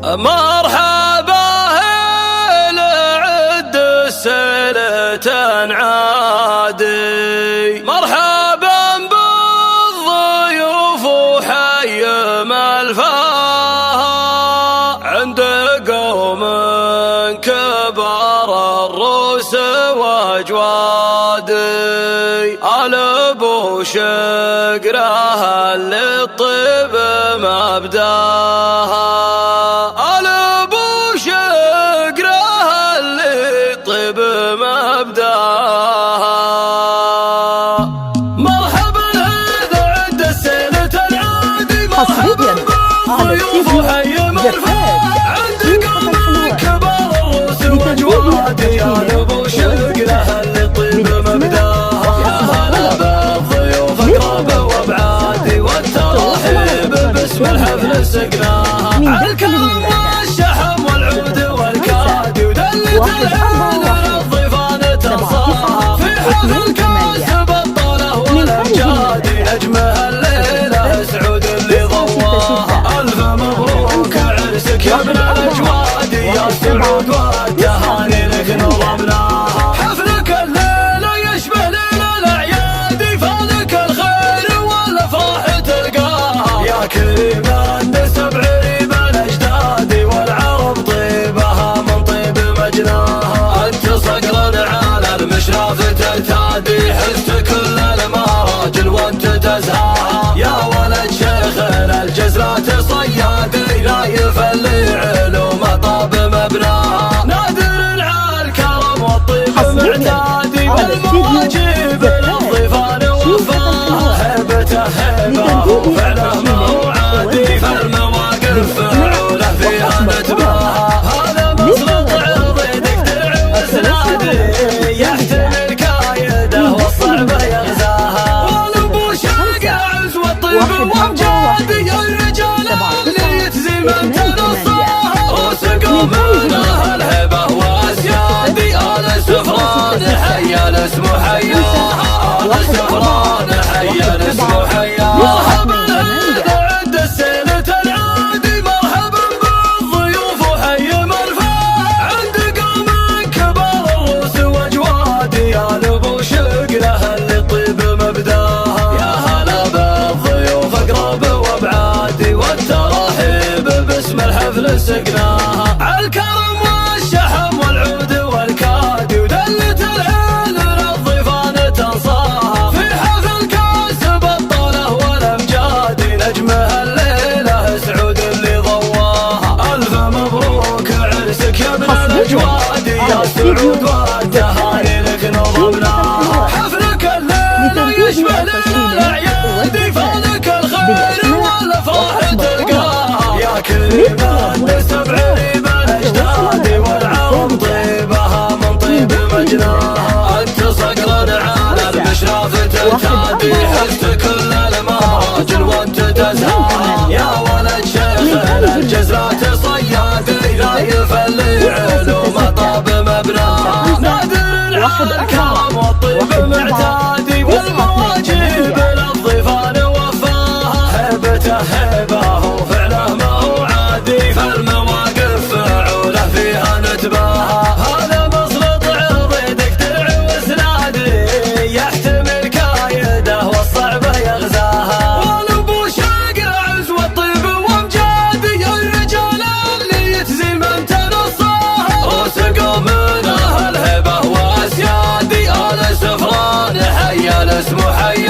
مرحبا لعد السنة تنعادي، مرحبا بالضيوف وحي ملفاها عند قوم كبار الروس واجوادي. آل ابو شقره اللي الطيب مبداها، آل ابو شقره اللي الطيب مبداها. مرحبا هذا عد السنة تنعادي، مرحبا بالضيوف وحي ملفاها عند قوم كبار الروس واجوادي. آل ابو شقره اللي الطيب مبداها، يا هلا بالضيوف اقرب وابعادي والترحيب باسم الحفل سقناها. الكرم والشحم والعود والكادي ودلة العين الضيفان تنصاها، في حفل الكاس بالطله والامجاد نجمها الليله سعود اللي ضواها. الف مبروك عرسك يا ابن الاجواد، يا سعود والتهاني لك نظمناها. حفلك الليله يشبه ليله الاعياد، فالك الخير والافراح تلقاها. يا كريم النسب عريب الاجداد، والعرب طيبها من طيب مجناها. انت صقر على المشراف ترتادي، حزت كل المراجل وانت تزهاها. يا ولد شيخنا الجزرات صيادي، نايف اللي علومه طاب مبناها. نادر على الكرم والطيب معتادي، والمواجب للضيفان وفاها. هيبته هيبه وفعله ما هو عادي، فالمواقف فعوله فيها نتباها. هذا مسلط عرضي دقدر وسنادي، يحتمل كايده والصعبه يغزاها. والابو شاق عز والطيب وامجادي، الرجال اللي يتزمن تنصاها. وسقوا منها الهبه واسيادي، آل سفران حيا الاسم حياها، آل سفران حيا الاسم حياها. مرحبا هذا عد السنة تنعادي، مرحبا بالضيوف وحي ملفاها عند قوم كبار الروس واجوادي. آل ابو شقره اللي الطيب مبداها، يا هلا بالضيوف اقرب وابعادي والترحيب باسم الحفل سقناها. الكرم والشحم والعود والكادي ودلة العين للضيفان تنصاها، في حفل كاس بالطله والامجاد نجمها الليله سعود اللي ضواها. الف مبروك عرسك يا ابن الاجواد، يا سعود والتهاني لك نظمناها. حفلك الليله يشبه ليله الاعياد، فالك الخير والافراح تلقاها. يا كريم النسب عريب الاجداد، والعرب طيبها من طيب مجناها. انت صقر على المشراف ترتادي، حزت كل المراجل وانت تزهاها. يا ولد شيخنا الجزرات صيادي، نايف اللي علومه طاب مبناها. نادر على الكرم والطيب معتادي، والمواجب للضيفان وفاها. هيبته هيبه وفعله ما هو عادي، فالمواقف فعوله فيها نتباها. هذا مسلط عرضي دقدر وسنادي، يحتمل كايده والصعبه يغزاها. والابو شاق عز والطيب وامجادي، الرجال اللي يتزمن تنصاها. وسقوا منها الهبه واسيادي، آل سفران حيا الاسم حيا.